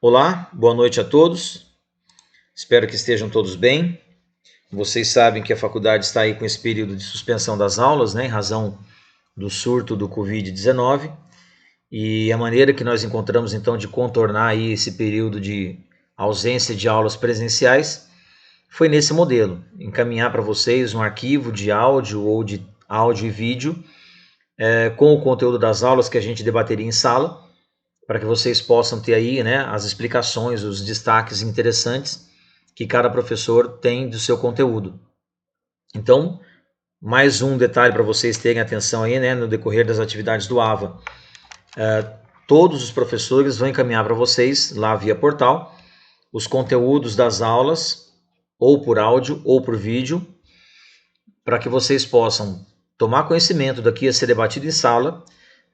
Olá, boa noite a todos. Espero que estejam todos bem. Vocês sabem que a faculdade está aí com esse período de suspensão das aulas, né, em razão do surto do Covid-19. E a maneira que nós encontramos então de contornar aí esse período de ausência de aulas presenciais foi nesse modelo, encaminhar para vocês um arquivo de áudio ou de áudio e vídeo com o conteúdo das aulas que a gente debateria em sala, para que vocês possam ter aí, né, as explicações, os destaques interessantes que cada professor tem do seu conteúdo. Então, mais um detalhe para vocês terem atenção aí, né, no decorrer das atividades do AVA. Todos os professores vão encaminhar para vocês, lá via portal, os conteúdos das aulas, ou por áudio ou por vídeo, para que vocês possam tomar conhecimento daqui a ser debatido em sala,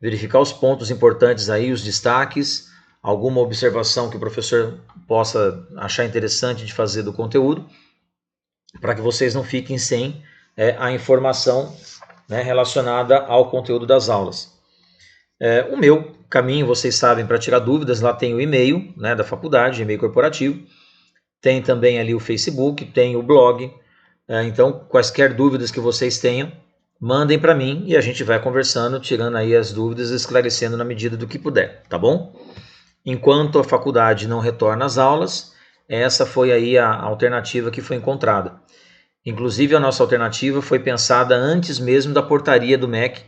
verificar os pontos importantes aí, os destaques, alguma observação que o professor possa achar interessante de fazer do conteúdo, para que vocês não fiquem sem a informação, né, relacionada ao conteúdo das aulas. O meu caminho, vocês sabem, para tirar dúvidas, lá tem o e-mail, né, da faculdade, e-mail corporativo, tem também ali o Facebook, tem o blog, então quaisquer dúvidas que vocês tenham, mandem para mim e a gente vai conversando, tirando aí as dúvidas, esclarecendo na medida do que puder, tá bom? Enquanto a faculdade não retorna às aulas, essa foi aí a alternativa que foi encontrada. Inclusive a nossa alternativa foi pensada antes mesmo da portaria do MEC,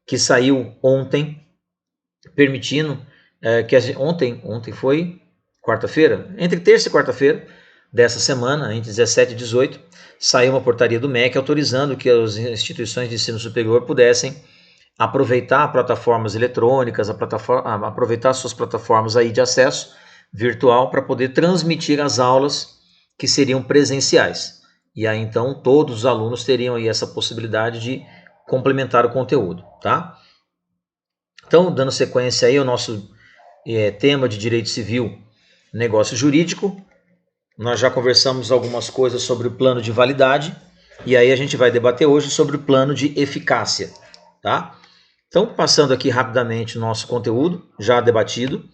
que saiu ontem, permitindo que ontem foi quarta-feira, entre terça e quarta-feira dessa semana, entre 17 e 18, saiu uma portaria do MEC autorizando que as instituições de ensino superior pudessem aproveitar plataformas eletrônicas, aproveitar suas plataformas aí de acesso virtual para poder transmitir as aulas que seriam presenciais. E aí então todos os alunos teriam aí essa possibilidade de complementar o conteúdo, tá? Então, dando sequência aí ao nosso tema de direito civil, negócio jurídico, nós já conversamos algumas coisas sobre o plano de validade e aí a gente vai debater hoje sobre o plano de eficácia, tá? Então, passando aqui rapidamente o nosso conteúdo, já debatido,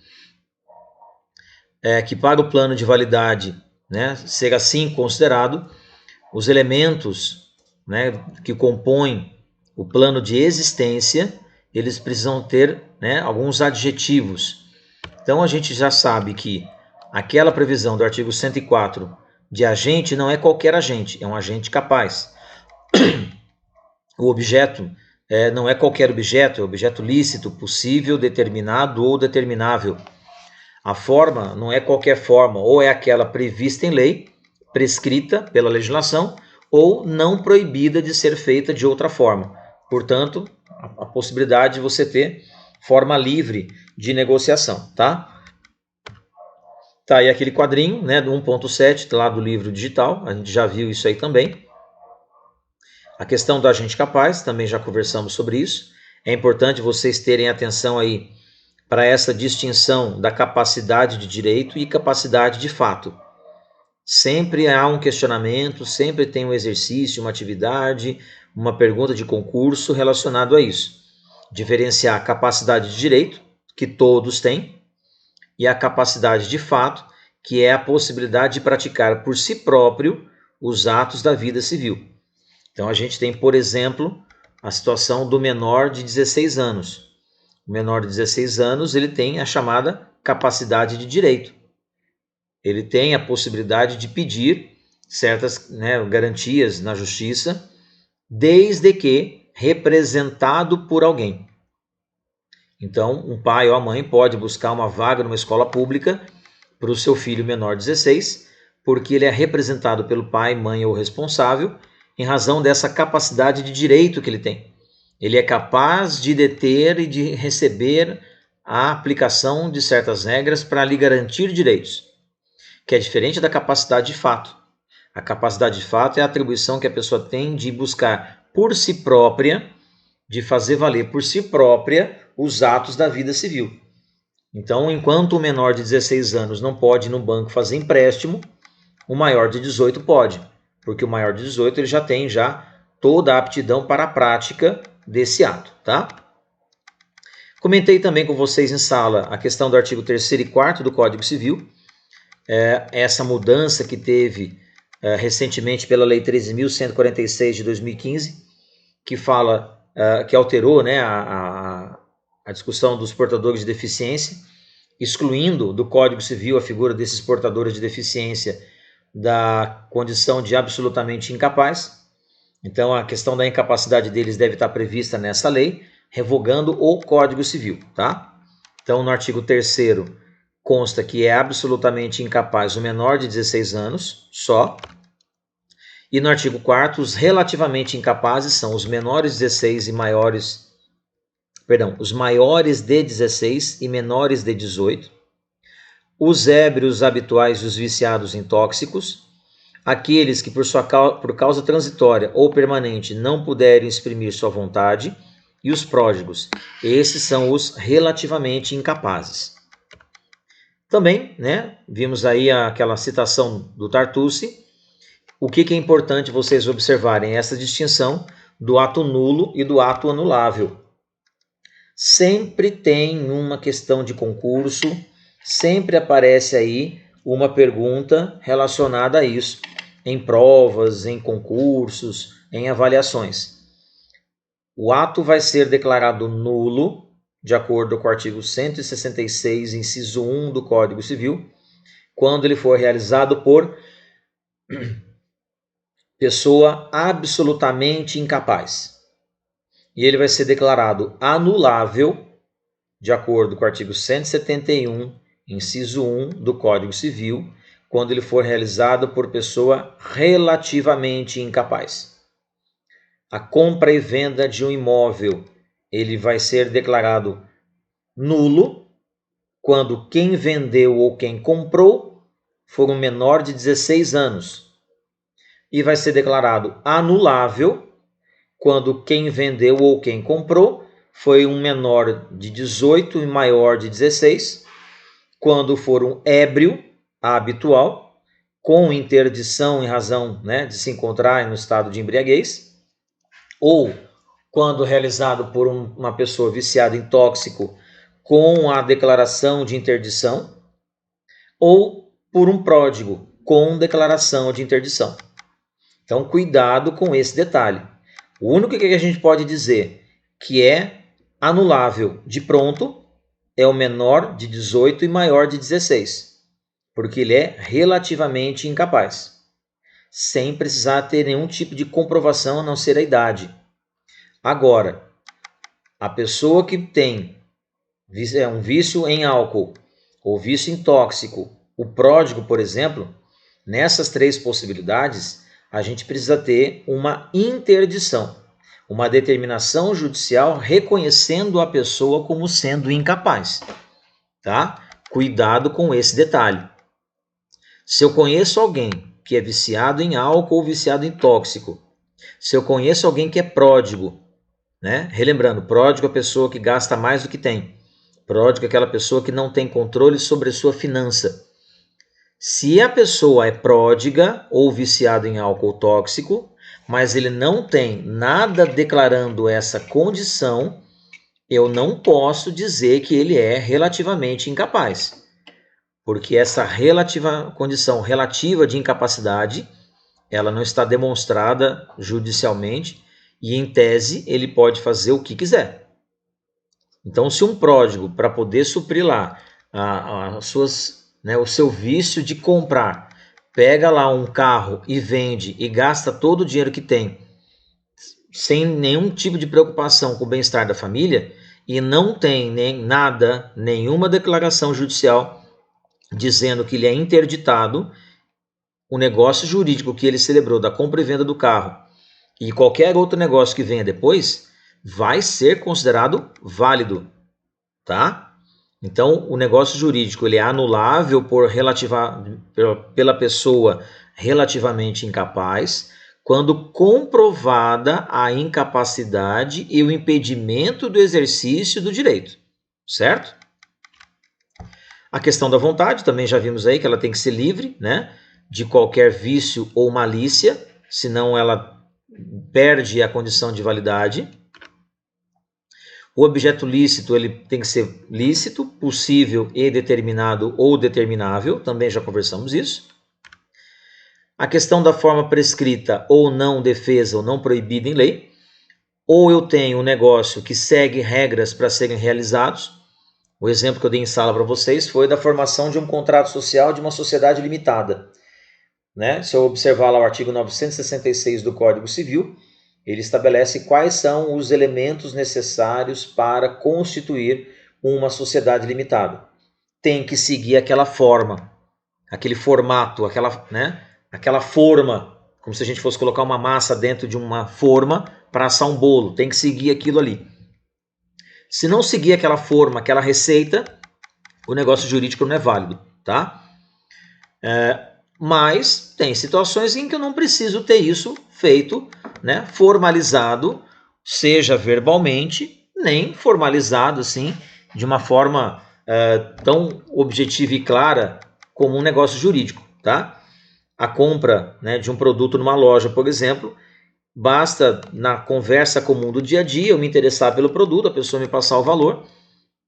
que para o plano de validade, né, ser assim considerado, os elementos, né, que compõem o plano de existência, eles precisam ter, né, alguns adjetivos. Então, a gente já sabe que aquela previsão do artigo 104 de agente não é qualquer agente, é um agente capaz. O objeto não é qualquer objeto, é objeto lícito, possível, determinado ou determinável. A forma não é qualquer forma, ou é aquela prevista em lei, prescrita pela legislação, ou não proibida de ser feita de outra forma. Portanto, a possibilidade de você ter forma livre de negociação, tá? Tá aí aquele quadrinho, né, do 1.7, lá do livro digital, a gente já viu isso aí também. A questão do agente capaz, também já conversamos sobre isso. É importante vocês terem atenção aí para essa distinção da capacidade de direito e capacidade de fato. Sempre há um questionamento, sempre tem um exercício, uma atividade, uma pergunta de concurso relacionado a isso. Diferenciar a capacidade de direito, que todos têm, e a capacidade de fato, que é a possibilidade de praticar por si próprio os atos da vida civil. Então a gente tem, por exemplo, a situação do menor de 16 anos. O menor de 16 anos, ele tem a chamada capacidade de direito. Ele tem a possibilidade de pedir certas, né, garantias na justiça, desde que representado por alguém. Então, um pai ou a mãe pode buscar uma vaga numa escola pública para o seu filho menor de 16, porque ele é representado pelo pai, mãe ou responsável, em razão dessa capacidade de direito que ele tem. Ele é capaz de deter e de receber a aplicação de certas regras para lhe garantir direitos, que é diferente da capacidade de fato. A capacidade de fato é a atribuição que a pessoa tem de buscar por si própria, de fazer valer por si própria os atos da vida civil. Então, enquanto o menor de 16 anos não pode ir no banco fazer empréstimo, o maior de 18 pode, porque o maior de 18 ele já tem toda a aptidão para a prática desse ato, tá? Comentei também com vocês em sala a questão do artigo 3º e 4º do Código Civil, essa mudança que teve recentemente pela Lei 13.146 de 2015, que fala, que alterou, né, a discussão dos portadores de deficiência, excluindo do Código Civil a figura desses portadores de deficiência da condição de absolutamente incapaz. Então a questão da incapacidade deles deve estar prevista nessa lei, revogando o Código Civil, tá? Então no artigo 3º consta que é absolutamente incapaz o menor de 16 anos só. E no artigo 4º, os relativamente incapazes são os menores de 16 e maiores, os maiores de 16 e menores de 18, os ébrios habituais e os viciados em tóxicos, aqueles que por causa transitória ou permanente não puderem exprimir sua vontade, e os pródigos. Esses são os relativamente incapazes. Também, né, vimos aí aquela citação do Tartucci. O que é importante vocês observarem? Essa distinção do ato nulo e do ato anulável. Sempre tem uma questão de concurso, sempre aparece aí uma pergunta relacionada a isso, em provas, em concursos, em avaliações. O ato vai ser declarado nulo, de acordo com o artigo 166, inciso 1 do Código Civil, quando ele for realizado por pessoa absolutamente incapaz. E ele vai ser declarado anulável, de acordo com o artigo 171, inciso 1 do Código Civil, quando ele for realizado por pessoa relativamente incapaz. A compra e venda de um imóvel, ele vai ser declarado nulo quando quem vendeu ou quem comprou for um menor de 16 anos. E vai ser declarado anulável quando quem vendeu ou quem comprou foi um menor de 18 e maior de 16, quando for um ébrio habitual, com interdição em razão, né, de se encontrar no estado de embriaguez, ou quando realizado por uma pessoa viciada em tóxico com a declaração de interdição, ou por um pródigo com declaração de interdição. Então, cuidado com esse detalhe. O único que a gente pode dizer que é anulável de pronto é o menor de 18 e maior de 16, porque ele é relativamente incapaz, sem precisar ter nenhum tipo de comprovação a não ser a idade. Agora, a pessoa que tem um vício em álcool ou vício em tóxico, o pródigo, por exemplo, nessas 3 possibilidades, a gente precisa ter uma interdição, uma determinação judicial reconhecendo a pessoa como sendo incapaz, tá? Cuidado com esse detalhe. Se eu conheço alguém que é viciado em álcool ou viciado em tóxico, se eu conheço alguém que é pródigo, né? Relembrando, pródigo é a pessoa que gasta mais do que tem. Pródigo é aquela pessoa que não tem controle sobre a sua finança. Se a pessoa é pródiga ou viciada em álcool tóxico, mas ele não tem nada declarando essa condição, eu não posso dizer que ele é relativamente incapaz. Porque essa condição relativa de incapacidade, ela não está demonstrada judicialmente e, em tese, ele pode fazer o que quiser. Então, se um pródigo, para poder suprir lá o seu vício de comprar, pega lá um carro e vende e gasta todo o dinheiro que tem, sem nenhum tipo de preocupação com o bem-estar da família, e não tem nenhuma declaração judicial dizendo que ele é interditado, o negócio jurídico que ele celebrou da compra e venda do carro e qualquer outro negócio que venha depois vai ser considerado válido, tá? Então, o negócio jurídico ele é anulável pela pessoa relativamente incapaz quando comprovada a incapacidade e o impedimento do exercício do direito, certo? A questão da vontade, também já vimos aí que ela tem que ser livre, né, de qualquer vício ou malícia, senão ela perde a condição de validade. O objeto lícito ele tem que ser lícito, possível e determinado ou determinável, também já conversamos isso. A questão da forma prescrita ou não defesa ou não proibida em lei. Ou eu tenho um negócio que segue regras para serem realizados. O exemplo que eu dei em sala para vocês foi da formação de um contrato social de uma sociedade limitada. Né? Se eu observar lá o artigo 966 do Código Civil, ele estabelece quais são os elementos necessários para constituir uma sociedade limitada. Tem que seguir aquela forma, aquele formato, aquela forma, como se a gente fosse colocar uma massa dentro de uma forma para assar um bolo. Tem que seguir aquilo ali. Se não seguir aquela forma, aquela receita, o negócio jurídico não é válido, tá? Mas tem situações em que eu não preciso ter isso feito, né, formalizado, seja verbalmente, nem formalizado assim, de uma forma tão objetiva e clara como um negócio jurídico, tá? A compra, né, de um produto numa loja, por exemplo, basta na conversa comum do dia a dia eu me interessar pelo produto, a pessoa me passar o valor,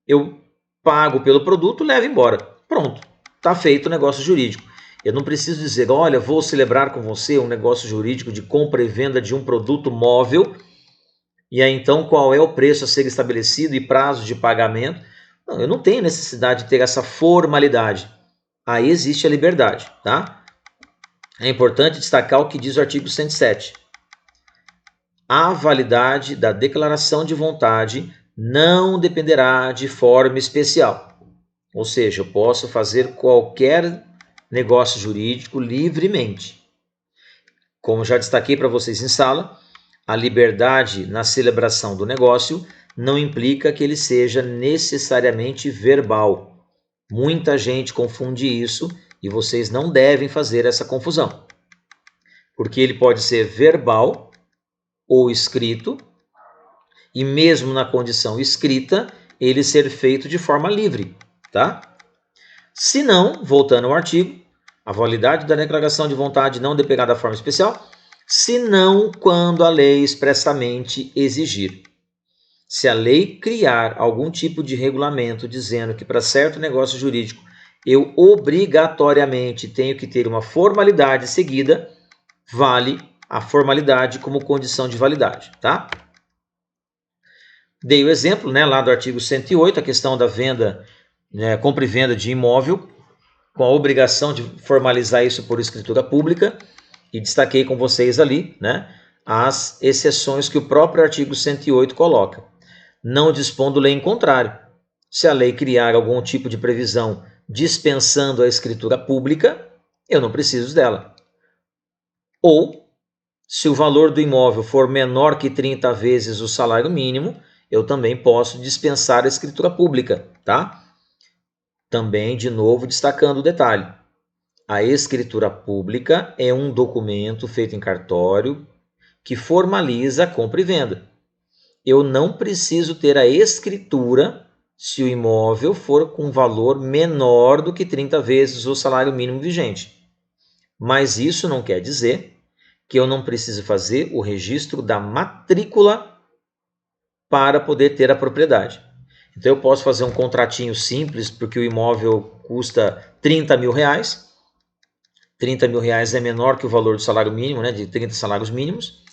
eu pago pelo produto, levo embora. Pronto, está feito o negócio jurídico. Eu não preciso dizer, olha, vou celebrar com você um negócio jurídico de compra e venda de um produto móvel, e aí então qual é o preço a ser estabelecido e prazo de pagamento. Não, eu não tenho necessidade de ter essa formalidade. Aí existe a liberdade, tá? É importante destacar o que diz o artigo 107. A validade da declaração de vontade não dependerá de forma especial. Ou seja, eu posso fazer qualquer negócio jurídico livremente. Como já destaquei para vocês em sala, a liberdade na celebração do negócio não implica que ele seja necessariamente verbal. Muita gente confunde isso e vocês não devem fazer essa confusão. Porque ele pode ser verbal ou escrito, e mesmo na condição escrita, ele ser feito de forma livre, tá? Se não, voltando ao artigo, a validade da declaração de vontade não dependerá da forma especial, senão quando a lei expressamente exigir. Se a lei criar algum tipo de regulamento dizendo que para certo negócio jurídico eu obrigatoriamente tenho que ter uma formalidade seguida, vale a formalidade como condição de validade, tá? Dei o exemplo, né, lá do artigo 108, a questão da venda, compra e venda de imóvel, com a obrigação de formalizar isso por escritura pública, e destaquei com vocês ali, né, as exceções que o próprio artigo 108 coloca. Não dispondo lei em contrário. Se a lei criar algum tipo de previsão dispensando a escritura pública, eu não preciso dela. Ou, se o valor do imóvel for menor que 30 vezes o salário mínimo, eu também posso dispensar a escritura pública, tá? Também, de novo, destacando o detalhe. A escritura pública é um documento feito em cartório que formaliza a compra e venda. Eu não preciso ter a escritura se o imóvel for com valor menor do que 30 vezes o salário mínimo vigente. Mas isso não quer dizer que eu não preciso fazer o registro da matrícula para poder ter a propriedade. Então eu posso fazer um contratinho simples, porque o imóvel custa 30 mil reais. 30 mil reais é menor que o valor do salário mínimo, né, de 30 salários mínimos.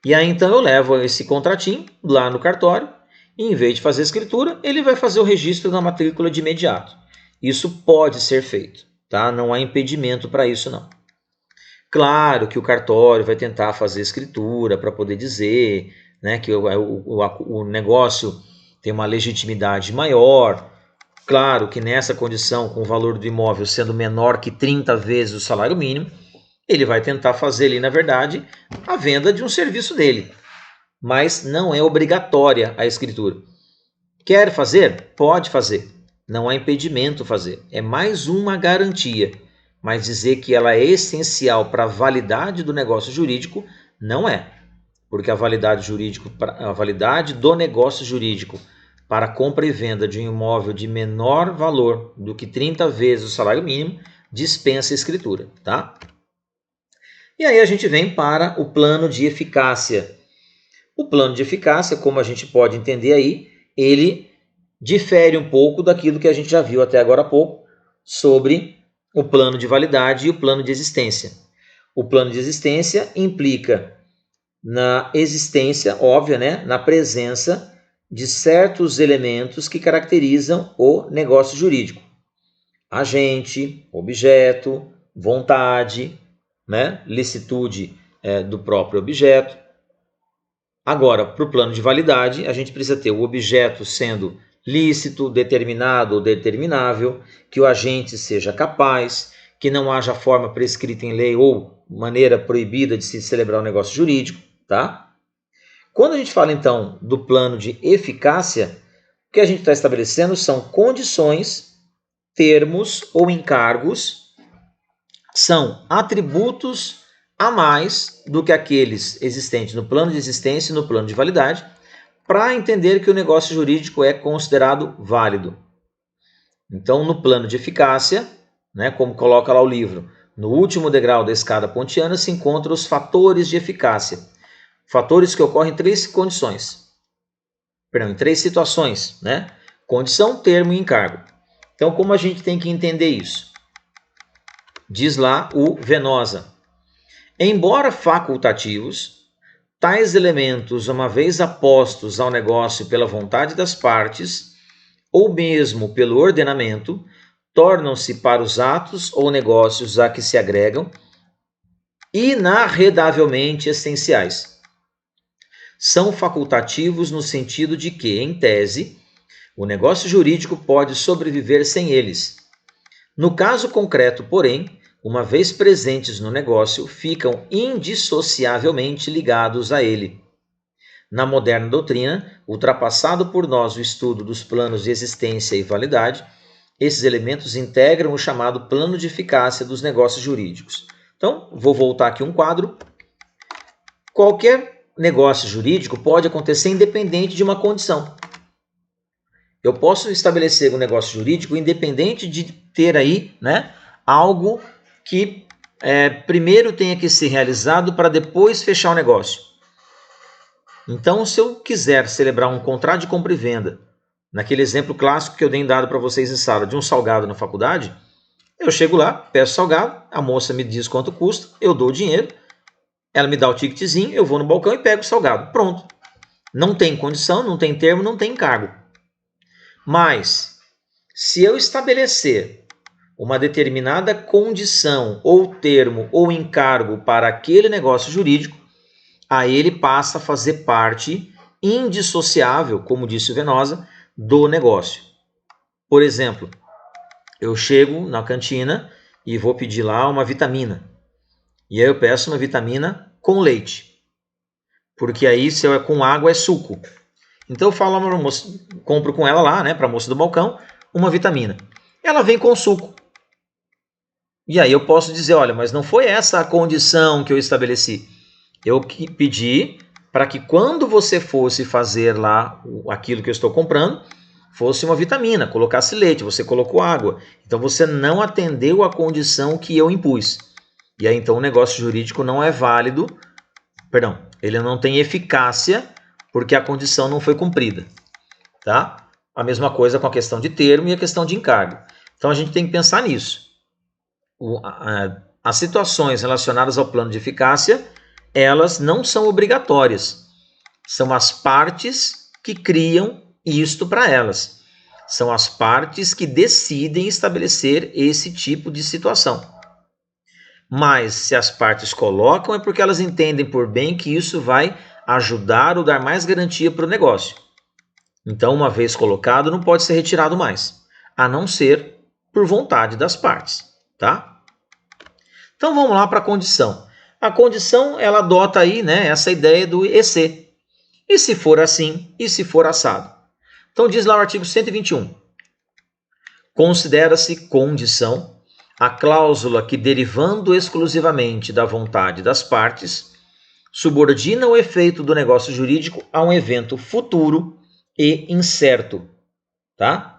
E aí então eu levo esse contratinho lá no cartório, e em vez de fazer a escritura, ele vai fazer o registro na matrícula de imediato. Isso pode ser feito, tá? Não há impedimento para isso não. Claro que o cartório vai tentar fazer escritura para poder dizer, né, que o negócio tem uma legitimidade maior. Claro que nessa condição, com o valor do imóvel sendo menor que 30 vezes o salário mínimo, ele vai tentar fazer ali, na verdade, a venda de um serviço dele. Mas não é obrigatória a escritura. Quer fazer? Pode fazer. Não há impedimento fazer. É mais uma garantia. Mas dizer que ela é essencial para a validade do negócio jurídico, não é. Porque a validade do negócio jurídico para compra e venda de um imóvel de menor valor do que 30 vezes o salário mínimo dispensa a escritura, tá? E aí a gente vem para o plano de eficácia. O plano de eficácia, como a gente pode entender aí, ele difere um pouco daquilo que a gente já viu até agora há pouco sobre o plano de validade e o plano de existência. O plano de existência implica na existência, óbvia, né, na presença de certos elementos que caracterizam o negócio jurídico. Agente, objeto, vontade, né, licitude do próprio objeto. Agora, para o plano de validade, a gente precisa ter o objeto sendo lícito, determinado ou determinável, que o agente seja capaz, que não haja forma prescrita em lei ou maneira proibida de se celebrar um negócio jurídico, tá? Quando a gente fala, então, do plano de eficácia, o que a gente está estabelecendo são condições, termos ou encargos, são atributos a mais do que aqueles existentes no plano de existência e no plano de validade, para entender que o negócio jurídico é considerado válido. Então, no plano de eficácia, né, como coloca lá o livro, no último degrau da escada pontiana se encontram os fatores de eficácia. Fatores que ocorrem em três condições. Perdão, em três situações, né? Condição, termo e encargo. Então, como a gente tem que entender isso? Diz lá o Venosa. Embora facultativos, tais elementos, uma vez apostos ao negócio pela vontade das partes, ou mesmo pelo ordenamento, tornam-se para os atos ou negócios a que se agregam inarredavelmente essenciais. São facultativos no sentido de que, em tese, o negócio jurídico pode sobreviver sem eles. No caso concreto, porém, uma vez presentes no negócio, ficam indissociavelmente ligados a ele. Na moderna doutrina, ultrapassado por nós o estudo dos planos de existência e validade, esses elementos integram o chamado plano de eficácia dos negócios jurídicos. Então, vou voltar aqui um quadro. Qualquer negócio jurídico pode acontecer independente de uma condição. Eu posso estabelecer um negócio jurídico independente de ter aí, né, algo que primeiro tenha que ser realizado para depois fechar o negócio. Então, se eu quiser celebrar um contrato de compra e venda, naquele exemplo clássico que eu dei dado para vocês em sala, de um salgado na faculdade, eu chego lá, peço salgado, a moça me diz quanto custa, eu dou o dinheiro, ela me dá o ticketzinho, eu vou no balcão e pego o salgado. Pronto. Não tem condição, não tem termo, não tem encargo. Mas, se eu estabelecer uma determinada condição ou termo ou encargo para aquele negócio jurídico, aí ele passa a fazer parte indissociável, como disse o Venosa, do negócio. Por exemplo, eu chego na cantina e vou pedir lá uma vitamina. E aí eu peço uma vitamina com leite. Porque aí se é com água é suco. Então eu falo para a moça, compro com ela lá, né, para a moça do balcão, uma vitamina. Ela vem com suco. E aí eu posso dizer, olha, mas não foi essa a condição que eu estabeleci. Eu pedi para que quando você fosse fazer lá aquilo que eu estou comprando, fosse uma vitamina, colocasse leite, você colocou água. Então você não atendeu a condição que eu impus. E aí então o negócio jurídico não é válido, perdão, ele não tem eficácia porque a condição não foi cumprida. Tá? A mesma coisa com a questão de termo e a questão de encargo. Então a gente tem que pensar nisso. As situações relacionadas ao plano de eficácia, elas não são obrigatórias. São as partes que criam isto para elas. São as partes que decidem estabelecer esse tipo de situação. Mas se as partes colocam é porque elas entendem por bem que isso vai ajudar ou dar mais garantia para o negócio. Então, uma vez colocado, não pode ser retirado mais, a não ser por vontade das partes. Tá? Então vamos lá para a condição. A condição ela adota aí, né, essa ideia do EC. E se for assim, e se for assado? Então diz lá o artigo 121. Considera-se condição a cláusula que, derivando exclusivamente da vontade das partes, subordina o efeito do negócio jurídico a um evento futuro e incerto. Tá?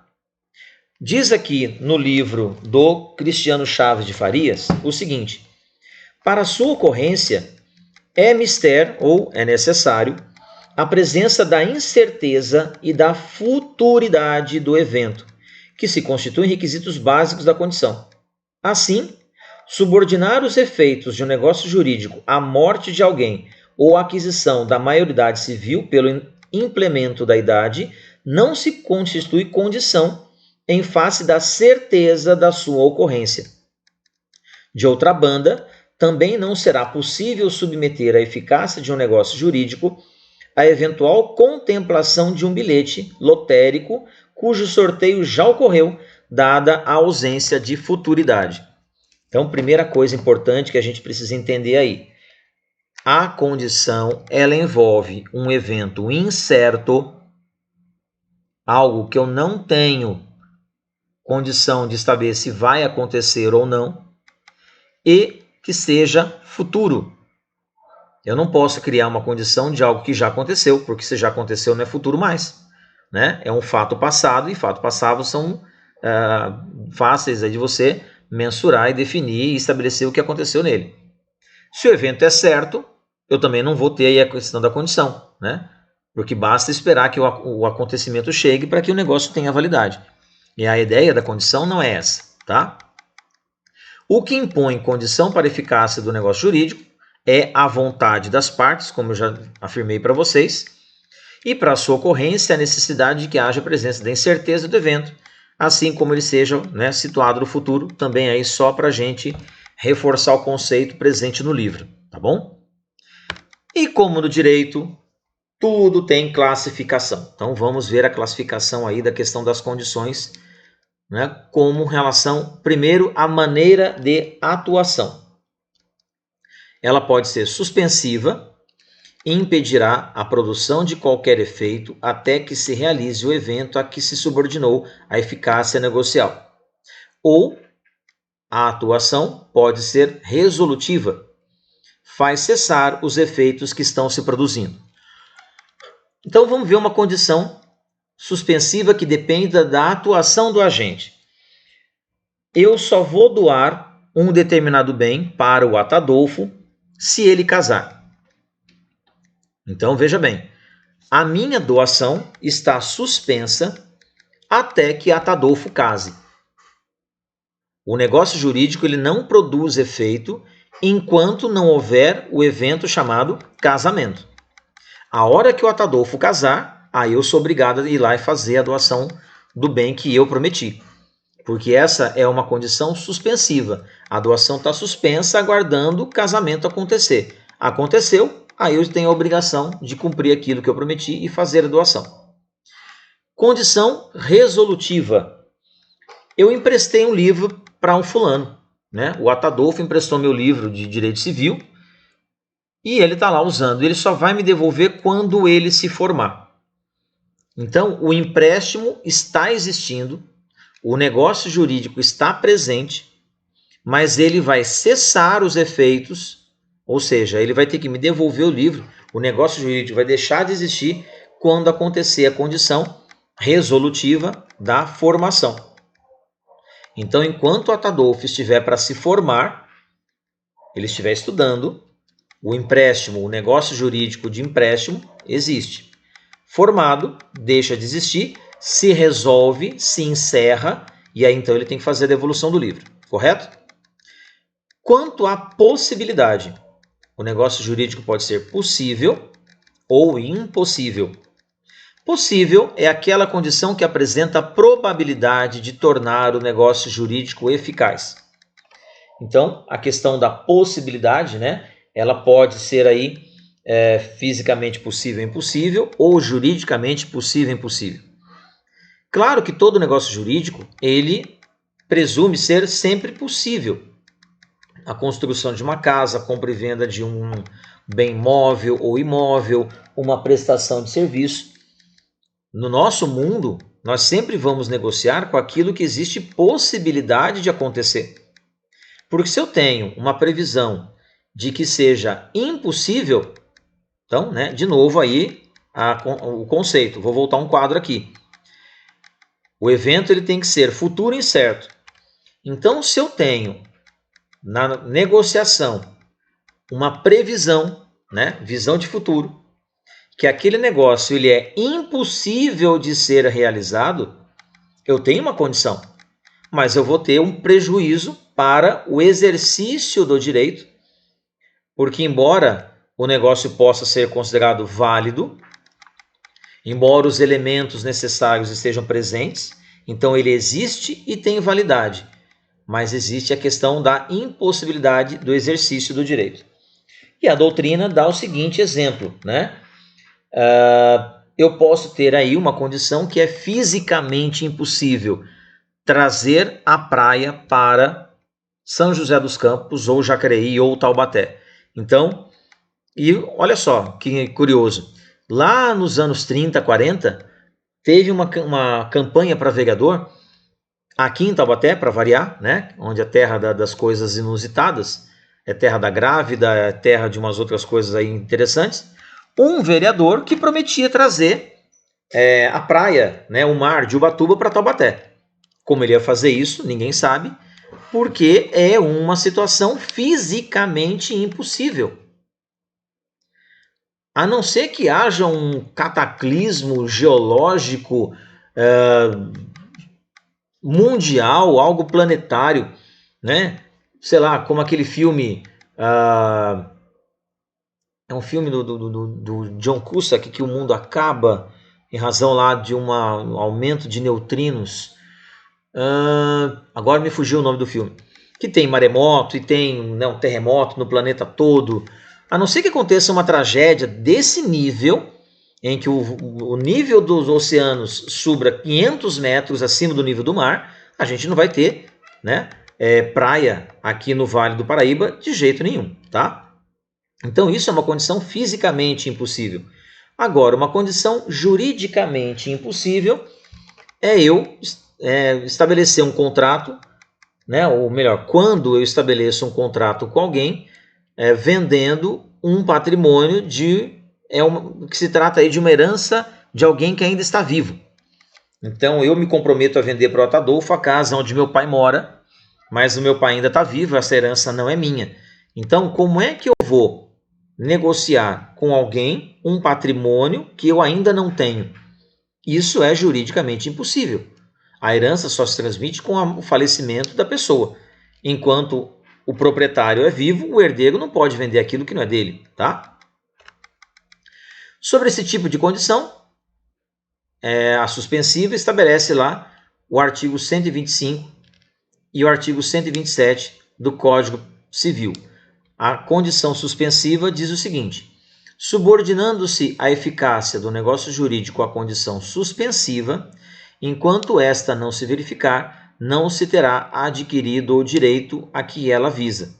Diz aqui no livro do Cristiano Chaves de Farias o seguinte: para sua ocorrência é mister ou é necessário a presença da incerteza e da futuridade do evento, que se constituem requisitos básicos da condição. Assim, subordinar os efeitos de um negócio jurídico à morte de alguém ou à aquisição da maioridade civil pelo implemento da idade não se constitui condição em face da certeza da sua ocorrência. De outra banda, também não será possível submeter a eficácia de um negócio jurídico à eventual contemplação de um bilhete lotérico cujo sorteio já ocorreu, dada a ausência de futuridade. Então, primeira coisa importante que a gente precisa entender aí. A condição, ela envolve um evento incerto, algo que eu não tenho condição de saber se vai acontecer ou não, e que seja futuro. Eu não posso criar uma condição de algo que já aconteceu, porque se já aconteceu não é futuro mais, né? É um fato passado, e fatos passados são fáceis aí de você mensurar e definir e estabelecer o que aconteceu nele. Se o evento é certo, eu também não vou ter aí a questão da condição, né? Porque basta esperar que o acontecimento chegue para que o negócio tenha validade. E a ideia da condição não é essa, tá? O que impõe condição para a eficácia do negócio jurídico é a vontade das partes, como eu já afirmei para vocês, e para a sua ocorrência a necessidade de que haja presença da incerteza do evento, assim como ele seja, né, situado no futuro, também aí só para a gente reforçar o conceito presente no livro, tá bom? E como no direito, tudo tem classificação. Então vamos ver a classificação aí da questão das condições, né, como relação, primeiro, à maneira de atuação. Ela pode ser suspensiva e impedirá a produção de qualquer efeito até que se realize o evento a que se subordinou a eficácia negocial. Ou a atuação pode ser resolutiva, faz cessar os efeitos que estão se produzindo. Então vamos ver uma condição suspensiva que dependa da atuação do agente. Eu só vou doar um determinado bem para o Atadolfo se ele casar. Então veja bem, a minha doação está suspensa até que Atadolfo case. O negócio jurídico ele não produz efeito enquanto não houver o evento chamado casamento. A hora que o Atadolfo casar, aí eu sou obrigado a ir lá e fazer a doação do bem que eu prometi. Porque essa é uma condição suspensiva. A doação está suspensa aguardando o casamento acontecer. Aconteceu, aí eu tenho a obrigação de cumprir aquilo que eu prometi e fazer a doação. Condição resolutiva. Eu emprestei um livro para um fulano, né? O Atadolfo emprestou meu livro de direito civil e ele está lá usando. Ele só vai me devolver quando ele se formar. Então, o empréstimo está existindo, o negócio jurídico está presente, mas ele vai cessar os efeitos, ou seja, ele vai ter que me devolver o livro, o negócio jurídico vai deixar de existir quando acontecer a condição resolutiva da formação. Então, enquanto o Atadolfo estiver para se formar, ele estiver estudando, o empréstimo, o negócio jurídico de empréstimo existe. Formado, deixa de existir, se resolve, se encerra, e aí então ele tem que fazer a devolução do livro, correto? Quanto à possibilidade, o negócio jurídico pode ser possível ou impossível. Possível é aquela condição que apresenta a probabilidade de tornar o negócio jurídico eficaz. Então, a questão da possibilidade, né, ela pode ser aí fisicamente possível e impossível, ou juridicamente possível e impossível. Claro que todo negócio jurídico, ele presume ser sempre possível. A construção de uma casa, a compra e venda de um bem móvel ou imóvel, uma prestação de serviço. No nosso mundo, nós sempre vamos negociar com aquilo que existe possibilidade de acontecer. Porque se eu tenho uma previsão de que seja impossível, então, né, de novo aí o conceito, vou voltar um quadro aqui. O evento ele tem que ser futuro incerto. Então, se eu tenho na negociação uma previsão, né, visão de futuro, que aquele negócio ele é impossível de ser realizado, eu tenho uma condição, mas eu vou ter um prejuízo para o exercício do direito, porque embora o negócio possa ser considerado válido, embora os elementos necessários estejam presentes, então ele existe e tem validade, mas existe a questão da impossibilidade do exercício do direito. E a doutrina dá o seguinte exemplo, né? Eu posso ter aí uma condição que é fisicamente impossível, trazer a praia para São José dos Campos, ou Jacareí, ou Taubaté. Então, e olha só que curioso, lá nos anos 30, 40, teve uma campanha para vereador, aqui em Taubaté, para variar, né? Onde é terra das coisas inusitadas, é terra da grávida, é terra de umas outras coisas aí interessantes, um vereador que prometia trazer a praia, né, o mar de Ubatuba para Taubaté. Como ele ia fazer isso, ninguém sabe, porque é uma situação fisicamente impossível. A não ser que haja um cataclismo geológico mundial, algo planetário, né? Sei lá, como aquele filme... é um filme do John Cusack, que o mundo acaba em razão lá de um aumento de neutrinos. Agora me fugiu o nome do filme. Que tem maremoto e tem um terremoto no planeta todo. A não ser que aconteça uma tragédia desse nível, em que o nível dos oceanos suba 500 metros acima do nível do mar, a gente não vai ter, né, praia aqui no Vale do Paraíba de jeito nenhum, tá? Então isso é uma condição fisicamente impossível. Agora, uma condição juridicamente impossível é eu estabelecer um contrato, né, ou melhor, quando eu estabeleço um contrato com alguém vendendo um patrimônio que se trata aí de uma herança de alguém que ainda está vivo. Então eu me comprometo a vender para o Adolfo a casa onde meu pai mora, mas o meu pai ainda está vivo, essa herança não é minha. Então como é que eu vou negociar com alguém um patrimônio que eu ainda não tenho? Isso é juridicamente impossível. A herança só se transmite com o falecimento da pessoa. Enquanto o proprietário é vivo, o herdeiro não pode vender aquilo que não é dele, tá? Sobre esse tipo de condição, a suspensiva estabelece lá o artigo 125 e o artigo 127 do Código Civil. A condição suspensiva diz o seguinte: subordinando-se a eficácia do negócio jurídico à condição suspensiva, enquanto esta não se verificar, não se terá adquirido o direito a que ela visa.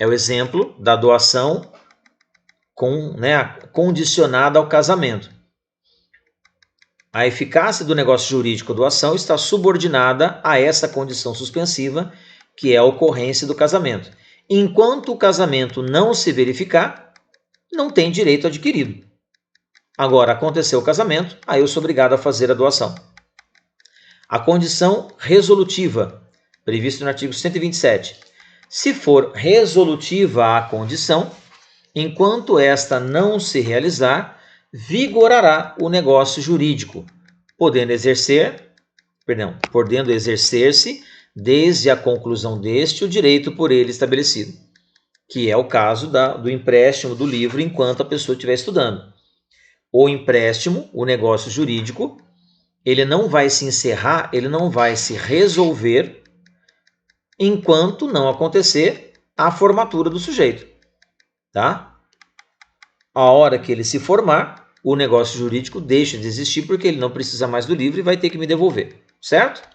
É o exemplo da doação condicionada ao casamento. A eficácia do negócio jurídico da doação está subordinada a essa condição suspensiva, que é a ocorrência do casamento. Enquanto o casamento não se verificar, não tem direito adquirido. Agora, aconteceu o casamento, aí eu sou obrigado a fazer a doação. A condição resolutiva, prevista no artigo 127. Se for resolutiva a condição, enquanto esta não se realizar, vigorará o negócio jurídico, podendo exercer-se desde a conclusão deste o direito por ele estabelecido, que é o caso do empréstimo do livro enquanto a pessoa estiver estudando. O empréstimo, o negócio jurídico, ele não vai se encerrar, ele não vai se resolver enquanto não acontecer a formatura do sujeito, tá? A hora que ele se formar, o negócio jurídico deixa de existir porque ele não precisa mais do livro e vai ter que me devolver, certo?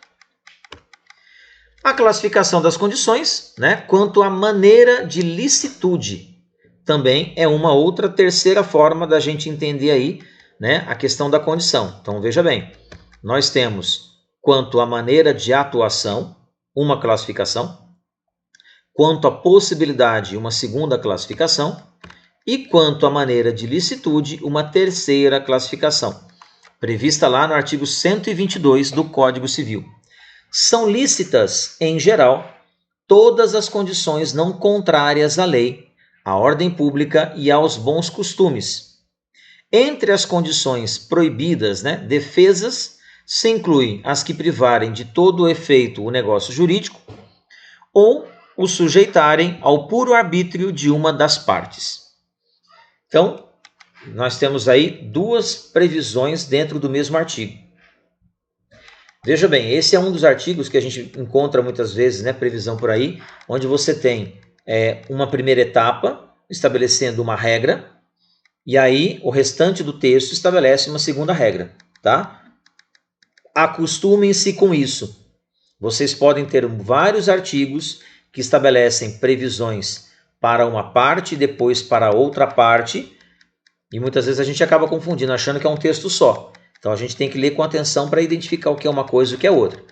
A classificação das condições, né, quanto à maneira de licitude, também é uma outra terceira forma da gente entender aí, né, a questão da condição. Então veja bem, nós temos quanto à maneira de atuação, uma classificação, quanto à possibilidade, uma segunda classificação, e quanto à maneira de licitude, uma terceira classificação, prevista lá no artigo 122 do Código Civil. São lícitas, em geral, todas as condições não contrárias à lei, à ordem pública e aos bons costumes, Entre as condições proibidas, né, defesas, se incluem as que privarem de todo o efeito o negócio jurídico ou o sujeitarem ao puro arbítrio de uma das partes. Então, nós temos aí duas previsões dentro do mesmo artigo. Veja bem, esse é um dos artigos que a gente encontra muitas vezes, né, previsão por aí, onde você tem uma primeira etapa estabelecendo uma regra, e aí o restante do texto estabelece uma segunda regra, tá? Acostumem-se com isso. Vocês podem ter vários artigos que estabelecem previsões para uma parte e depois para outra parte, e muitas vezes a gente acaba confundindo, achando que é um texto só. Então a gente tem que ler com atenção para identificar o que é uma coisa e o que é outra.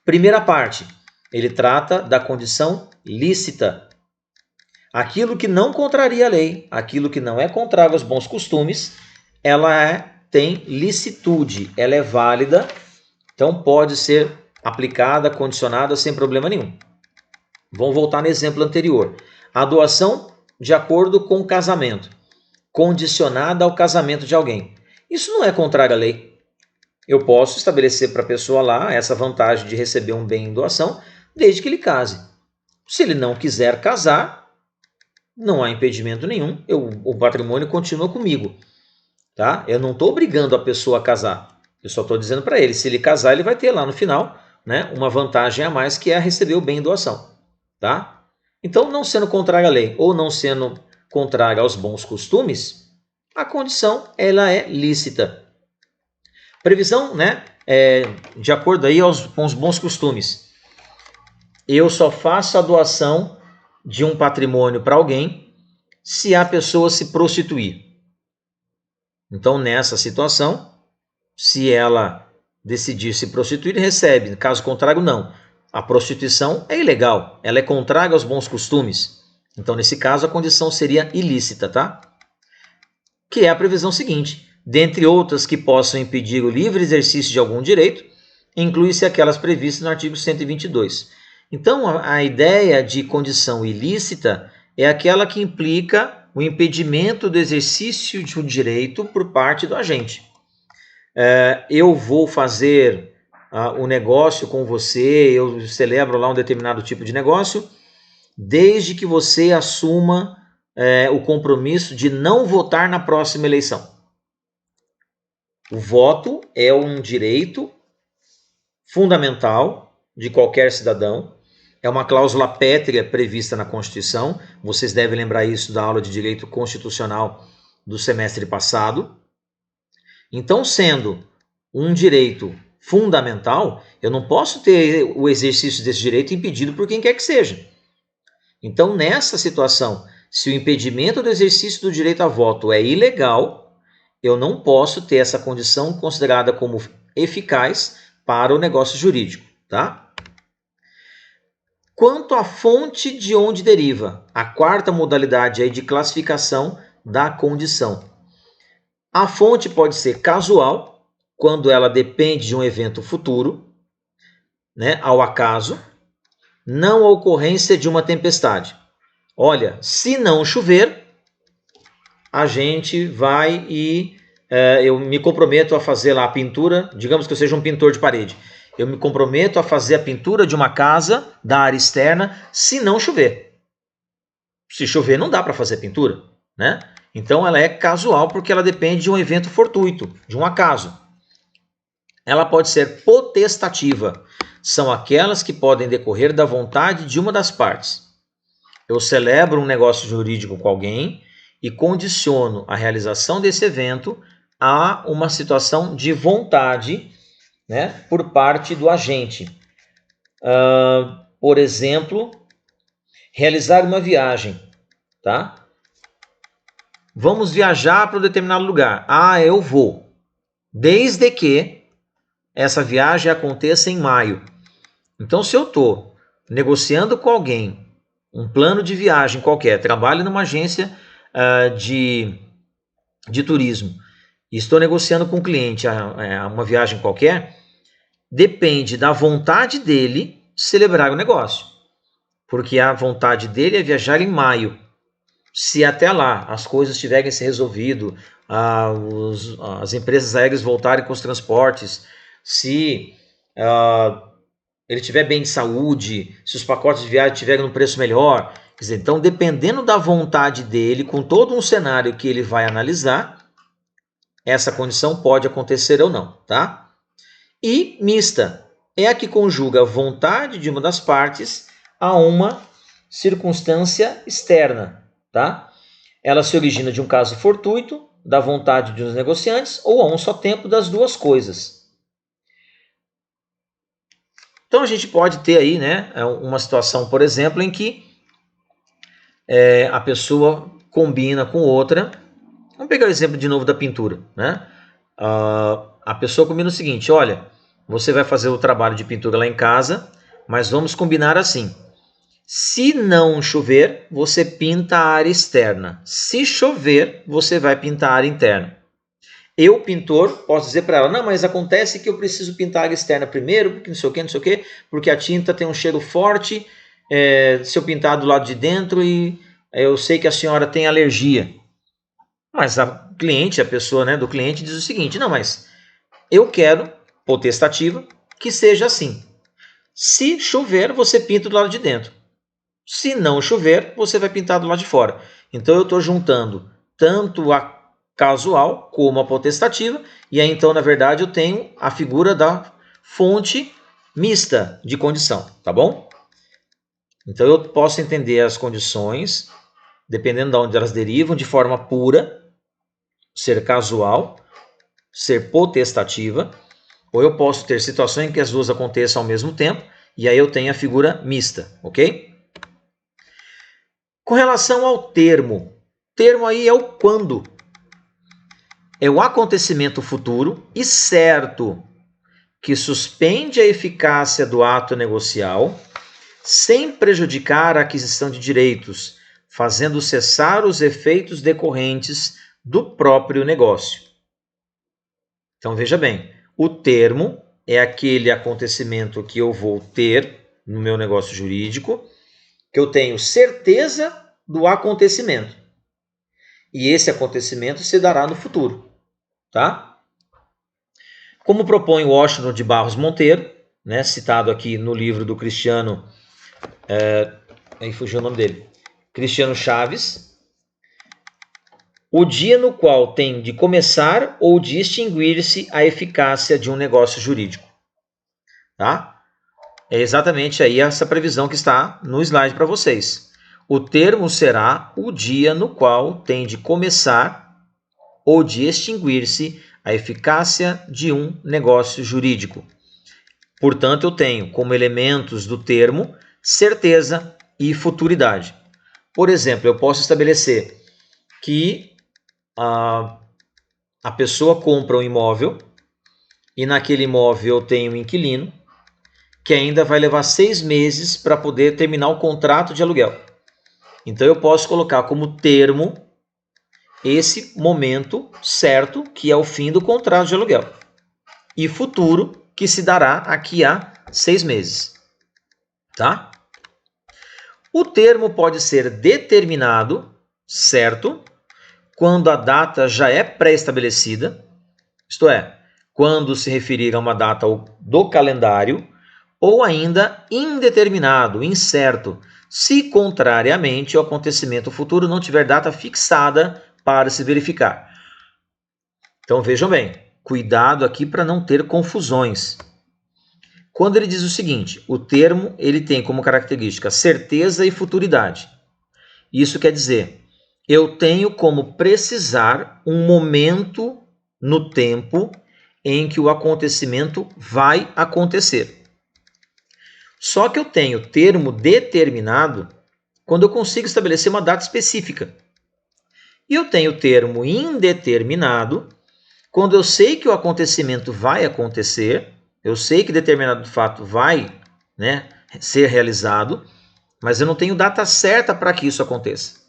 Primeira parte, ele trata da condição lícita. Aquilo que não contraria a lei, aquilo que não é contrário aos bons costumes, ela tem licitude, ela é válida, então pode ser aplicada, condicionada sem problema nenhum. Vamos voltar no exemplo anterior. A doação de acordo com o casamento, condicionada ao casamento de alguém. Isso não é contrário à lei. Eu posso estabelecer para a pessoa lá essa vantagem de receber um bem em doação, desde que ele case. Se ele não quiser casar, não há impedimento nenhum, o patrimônio continua comigo. Tá? Eu não estou obrigando a pessoa a casar. Eu só estou dizendo para ele, se ele casar, ele vai ter lá no final, né, uma vantagem a mais, que é receber o bem em doação. Tá? Então, não sendo contrário à lei ou não sendo contrário aos bons costumes, a condição ela é lícita. Previsão, né, de acordo aí com os bons costumes. Eu só faço a doação de um patrimônio para alguém se a pessoa se prostituir. Então, nessa situação, se ela decidir se prostituir, recebe. Caso contrário, não. A prostituição é ilegal, ela é contrária aos bons costumes. Então, nesse caso, a condição seria ilícita, tá? Que é a previsão seguinte. Dentre outras que possam impedir o livre exercício de algum direito, inclui-se aquelas previstas no artigo 122. Então, a ideia de condição ilícita é aquela que implica o impedimento do exercício de um direito por parte do agente. Eu vou fazer um negócio com você, eu celebro lá um determinado tipo de negócio, desde que você assuma o compromisso de não votar na próxima eleição. O voto é um direito fundamental de qualquer cidadão. É uma cláusula pétrea prevista na Constituição. Vocês devem lembrar isso da aula de Direito Constitucional do semestre passado. Então, sendo um direito fundamental, eu não posso ter o exercício desse direito impedido por quem quer que seja. Então, nessa situação, se o impedimento do exercício do direito a voto é ilegal, eu não posso ter essa condição considerada como eficaz para o negócio jurídico, tá? Quanto à fonte de onde deriva, a quarta modalidade aí de classificação da condição. A fonte pode ser casual, quando ela depende de um evento futuro, né, ao acaso, não a ocorrência de uma tempestade. Olha, se não chover, a gente vai e eu me comprometo a fazer lá a pintura, digamos que eu seja um pintor de parede. Eu me comprometo a fazer a pintura de uma casa da área externa se não chover. Se chover, não dá para fazer pintura, né? Então, ela é casual porque ela depende de um evento fortuito, de um acaso. Ela pode ser potestativa. São aquelas que podem decorrer da vontade de uma das partes. Eu celebro um negócio jurídico com alguém e condiciono a realização desse evento a uma situação de vontade, né, por parte do agente. Por exemplo, realizar uma viagem, tá? Vamos viajar para um determinado lugar. Eu vou. Desde que essa viagem aconteça em maio. Então, se eu estou negociando com alguém um plano de viagem qualquer, trabalho numa agência de turismo, e estou negociando com o cliente uma viagem qualquer, depende da vontade dele celebrar o negócio. Porque a vontade dele é viajar em maio. Se até lá as coisas tiverem se resolvido, as empresas aéreas voltarem com os transportes, se ele tiver bem de saúde, se os pacotes de viagem tiverem um preço melhor, quer dizer, então dependendo da vontade dele, com todo um cenário que ele vai analisar, essa condição pode acontecer ou não, tá? E mista é a que conjuga a vontade de uma das partes a uma circunstância externa, tá? Ela se origina de um caso fortuito, da vontade de um dos negociantes ou a um só tempo das duas coisas. Então a gente pode ter aí, né, uma situação, por exemplo, em que a pessoa combina com outra. Vamos pegar o exemplo de novo da pintura, né? A pessoa combina o seguinte: olha, você vai fazer o trabalho de pintura lá em casa, mas vamos combinar assim. Se não chover, você pinta a área externa. Se chover, você vai pintar a área interna. Eu, pintor, posso dizer para ela, não, mas acontece que eu preciso pintar a área externa primeiro, porque não sei o que, porque a tinta tem um cheiro forte, se eu pintar do lado de dentro e eu sei que a senhora tem alergia. Mas a pessoa, né, do cliente diz o seguinte, não, mas eu quero, potestativa, que seja assim. Se chover, você pinta do lado de dentro. Se não chover, você vai pintar do lado de fora. Então eu estou juntando tanto a casual como a potestativa, e aí então, na verdade, eu tenho a figura da fonte mista de condição, tá bom? Então eu posso entender as condições, dependendo de onde elas derivam, de forma pura, ser casual, ser potestativa, ou eu posso ter situações em que as duas aconteçam ao mesmo tempo, e aí eu tenho a figura mista, ok? Com relação ao termo aí é o quando. É o acontecimento futuro e certo que suspende a eficácia do ato negocial sem prejudicar a aquisição de direitos, fazendo cessar os efeitos decorrentes do próprio negócio. Então veja bem, o termo é aquele acontecimento que eu vou ter no meu negócio jurídico, que eu tenho certeza do acontecimento. E esse acontecimento se dará no futuro, tá? Como propõe Washington de Barros Monteiro, né, citado aqui no livro do Cristiano, aí fugiu o nome dele, Cristiano Chaves, o dia no qual tem de começar ou de extinguir-se a eficácia de um negócio jurídico, tá? É exatamente aí essa previsão que está no slide para vocês. O termo será o dia no qual tem de começar ou de extinguir-se a eficácia de um negócio jurídico. Portanto, eu tenho como elementos do termo certeza e futuridade. Por exemplo, eu posso estabelecer que a pessoa compra um imóvel e naquele imóvel eu tenho um inquilino que ainda vai levar 6 meses para poder terminar o contrato de aluguel. Então eu posso colocar como termo esse momento certo, que é o fim do contrato de aluguel, e futuro, que se dará aqui a 6 meses. Tá? O termo pode ser determinado, certo, quando a data já é pré-estabelecida, isto é, quando se referir a uma data do calendário, ou ainda indeterminado, incerto, se contrariamente o acontecimento futuro não tiver data fixada para se verificar. Então vejam bem, cuidado aqui para não ter confusões. Quando ele diz o seguinte, o termo ele tem como característica certeza e futuridade. Isso quer dizer, eu tenho como precisar um momento no tempo em que o acontecimento vai acontecer. Só que eu tenho termo determinado quando eu consigo estabelecer uma data específica. E eu tenho termo indeterminado quando eu sei que o acontecimento vai acontecer, eu sei que determinado fato vai, né, ser realizado, mas eu não tenho data certa para que isso aconteça.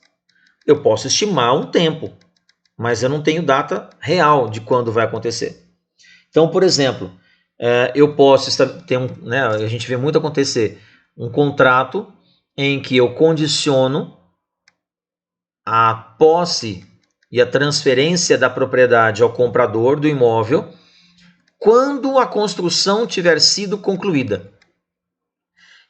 Eu posso estimar um tempo, mas eu não tenho data real de quando vai acontecer. Então, por exemplo, eu posso ter a gente vê muito acontecer um contrato em que eu condiciono a posse e a transferência da propriedade ao comprador do imóvel quando a construção tiver sido concluída.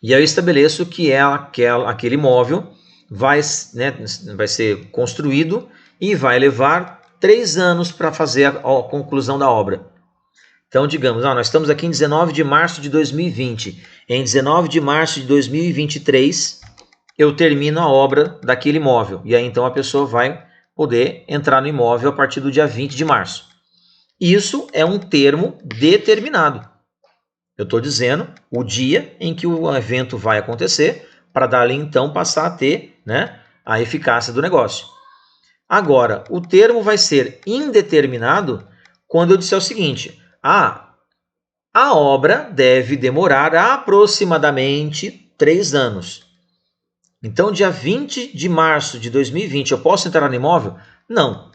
E aí eu estabeleço que aquele imóvel vai ser construído e vai levar 3 anos para fazer a conclusão da obra. Então, digamos, nós estamos aqui em 19 de março de 2020. Em 19 de março de 2023, eu termino a obra daquele imóvel. E aí, então, a pessoa vai poder entrar no imóvel a partir do dia 20 de março. Isso é um termo determinado. Eu estou dizendo o dia em que o evento vai acontecer, para dali, então, passar a ter, né, a eficácia do negócio. Agora, o termo vai ser indeterminado quando eu disser o seguinte: a obra deve demorar aproximadamente 3 anos. Então, dia 20 de março de 2020, eu posso entrar no imóvel? Não.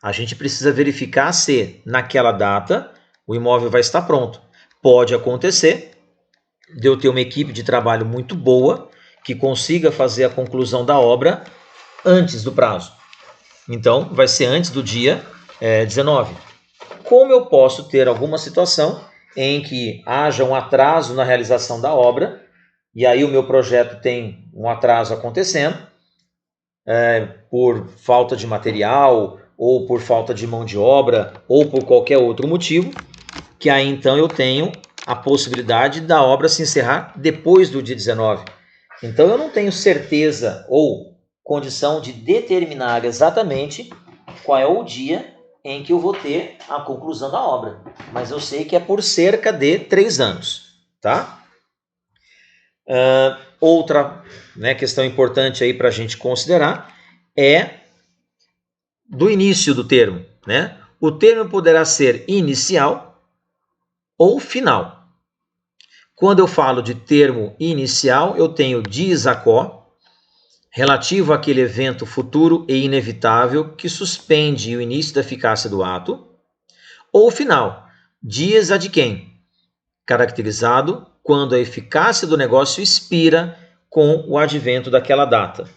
A gente precisa verificar se, naquela data, o imóvel vai estar pronto. Pode acontecer de eu ter uma equipe de trabalho muito boa, que consiga fazer a conclusão da obra antes do prazo. Então, vai ser antes do dia 19. Como eu posso ter alguma situação em que haja um atraso na realização da obra, e aí o meu projeto tem um atraso acontecendo, por falta de material, ou por falta de mão de obra, ou por qualquer outro motivo, que aí então eu tenho a possibilidade da obra se encerrar depois do dia 19. Então eu não tenho certeza ou condição de determinar exatamente qual é o dia em que eu vou ter a conclusão da obra, mas eu sei que é por cerca de 3 anos, tá? Outra questão importante aí para a gente considerar é do início do termo, né? O termo poderá ser inicial ou final. Quando eu falo de termo inicial, eu tenho dies a quo, relativo àquele evento futuro e inevitável que suspende o início da eficácia do ato, ou final, dies ad quem, caracterizado quando a eficácia do negócio expira com o advento daquela data.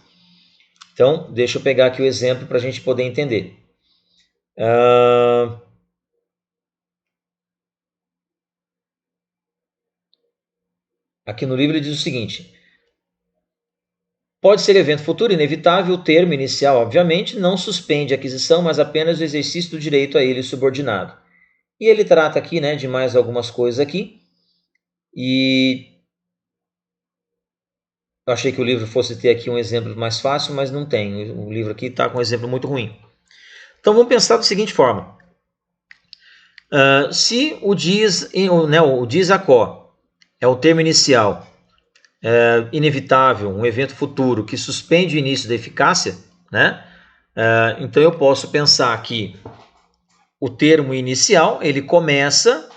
Então, deixa eu pegar aqui o exemplo para a gente poder entender. Aqui no livro ele diz o seguinte: pode ser evento futuro inevitável, o termo inicial, obviamente, não suspende a aquisição, mas apenas o exercício do direito a ele subordinado. E ele trata aqui, de mais algumas coisas aqui. E eu achei que o livro fosse ter aqui um exemplo mais fácil, mas não tem. O livro aqui está com um exemplo muito ruim. Então vamos pensar da seguinte forma. Se o dies a quo é o termo inicial, inevitável, um evento futuro que suspende o início da eficácia, então eu posso pensar que o termo inicial ele começa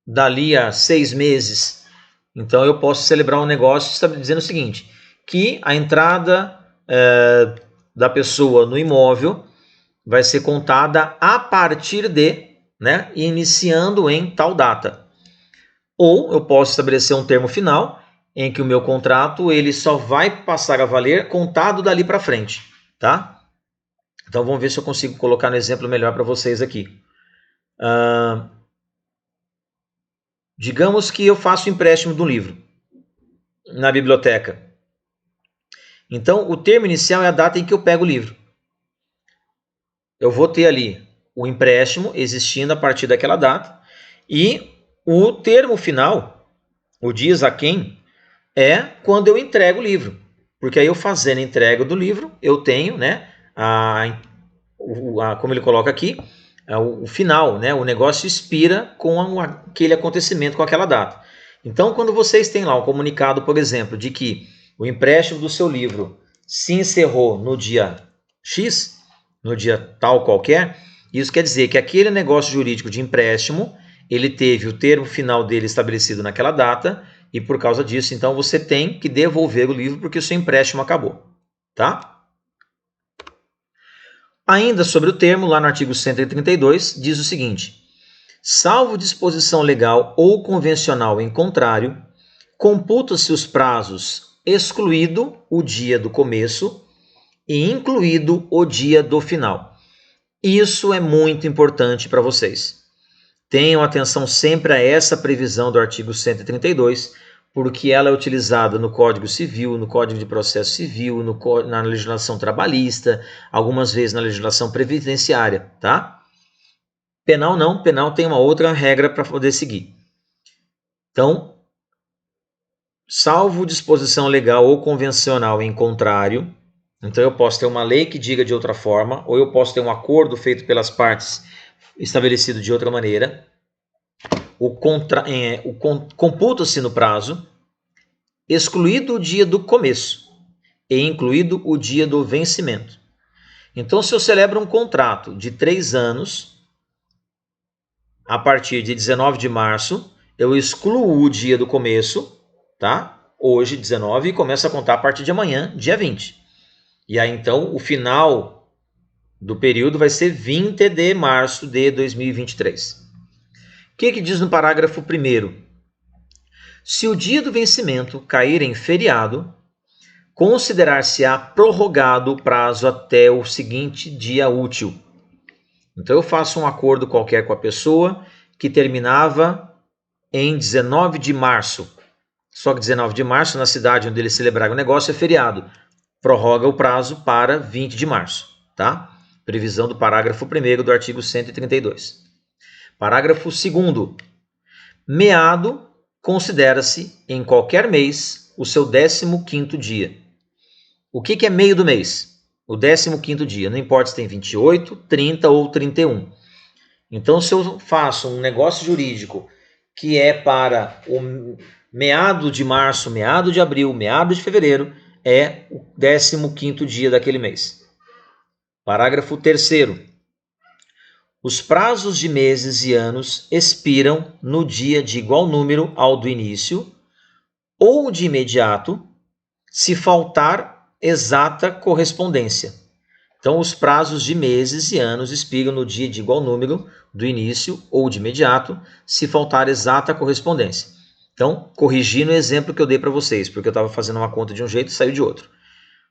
dali a 6 meses. Então eu posso celebrar um negócio dizendo o seguinte, que a entrada da pessoa no imóvel vai ser contada a partir de, iniciando em tal data. Ou eu posso estabelecer um termo final em que o meu contrato ele só vai passar a valer contado dali para frente, tá? Então vamos ver se eu consigo colocar no exemplo melhor para vocês aqui. Digamos que eu faço empréstimo de um livro na biblioteca. Então o termo inicial é a data em que eu pego o livro. Eu vou ter ali o empréstimo existindo a partir daquela data e o termo final, o dies a quem, é quando eu entrego o livro. Porque aí eu fazendo a entrega do livro, eu tenho, como ele coloca aqui, o final, o negócio expira com aquele acontecimento, com aquela data. Então, quando vocês têm lá um comunicado, por exemplo, de que o empréstimo do seu livro se encerrou no dia X, no dia tal qualquer, isso quer dizer que aquele negócio jurídico de empréstimo, ele teve o termo final dele estabelecido naquela data e por causa disso, então, você tem que devolver o livro porque o seu empréstimo acabou, tá? Ainda sobre o termo, lá no artigo 132, diz o seguinte: salvo disposição legal ou convencional em contrário, computa-se os prazos excluído o dia do começo e incluído o dia do final. Isso é muito importante para vocês. Tenham atenção sempre a essa previsão do artigo 132, porque ela é utilizada no Código Civil, no Código de Processo Civil, na legislação trabalhista, algumas vezes na legislação previdenciária, tá? Penal não, penal tem uma outra regra para poder seguir. Então, salvo disposição legal ou convencional em contrário, então eu posso ter uma lei que diga de outra forma, ou eu posso ter um acordo feito pelas partes estabelecido de outra maneira, computa-se no prazo, excluído o dia do começo e incluído o dia do vencimento. Então, se eu celebro um contrato de 3 anos, a partir de 19 de março, eu excluo o dia do começo, tá? Hoje, 19, e começo a contar a partir de amanhã, dia 20. E aí, então, o final do período vai ser 20 de março de 2023. O que diz no parágrafo 1º? Se o dia do vencimento cair em feriado, considerar-se-á prorrogado o prazo até o seguinte dia útil. Então eu faço um acordo qualquer com a pessoa que terminava em 19 de março. Só que 19 de março, na cidade onde ele celebrar o negócio, é feriado. Prorroga o prazo para 20 de março, tá? Previsão do parágrafo 1º do artigo 132. Parágrafo 2º. Meado considera-se, em qualquer mês, o seu 15º dia. O que é meio do mês? O 15º dia. Não importa se tem 28, 30 ou 31. Então, se eu faço um negócio jurídico que é para o meado de março, meado de abril, meado de fevereiro, é o 15º dia daquele mês. Parágrafo 3º. Os prazos de meses e anos expiram no dia de igual número ao do início ou de imediato, se faltar exata correspondência. Então, os prazos de meses e anos expiram no dia de igual número do início ou de imediato, se faltar exata correspondência. Então, corrigindo o exemplo que eu dei para vocês, porque eu estava fazendo uma conta de um jeito e saiu de outro,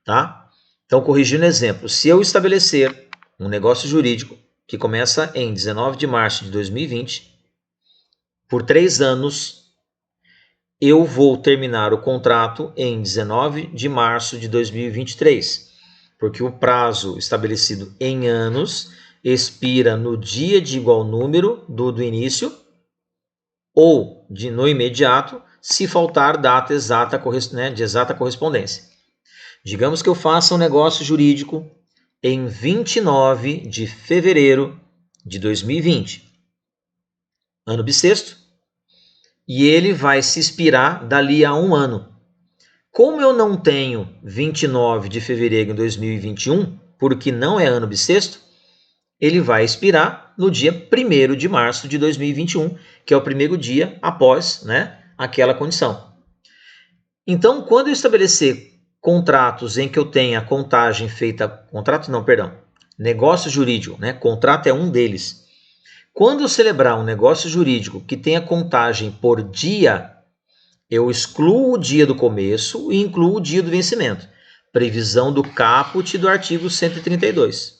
tá? Então, corrigindo o exemplo, se eu estabelecer um negócio jurídico que começa em 19 de março de 2020, por 3 anos, eu vou terminar o contrato em 19 de março de 2023, porque o prazo estabelecido em anos expira no dia de igual número do início ou no imediato, se faltar data exata, né, de exata correspondência. Digamos que eu faça um negócio jurídico em 29 de fevereiro de 2020, ano bissexto, e ele vai se expirar dali a 1 ano. Como eu não tenho 29 de fevereiro de 2021, porque não é ano bissexto, ele vai expirar no dia 1º de março de 2021, que é o primeiro dia após, né, aquela condição. Então, quando eu estabelecer contratos em que eu tenha contagem feita... negócio jurídico, né? Contrato é um deles. Quando eu celebrar um negócio jurídico que tenha contagem por dia, eu excluo o dia do começo e incluo o dia do vencimento. Previsão do caput do artigo 132.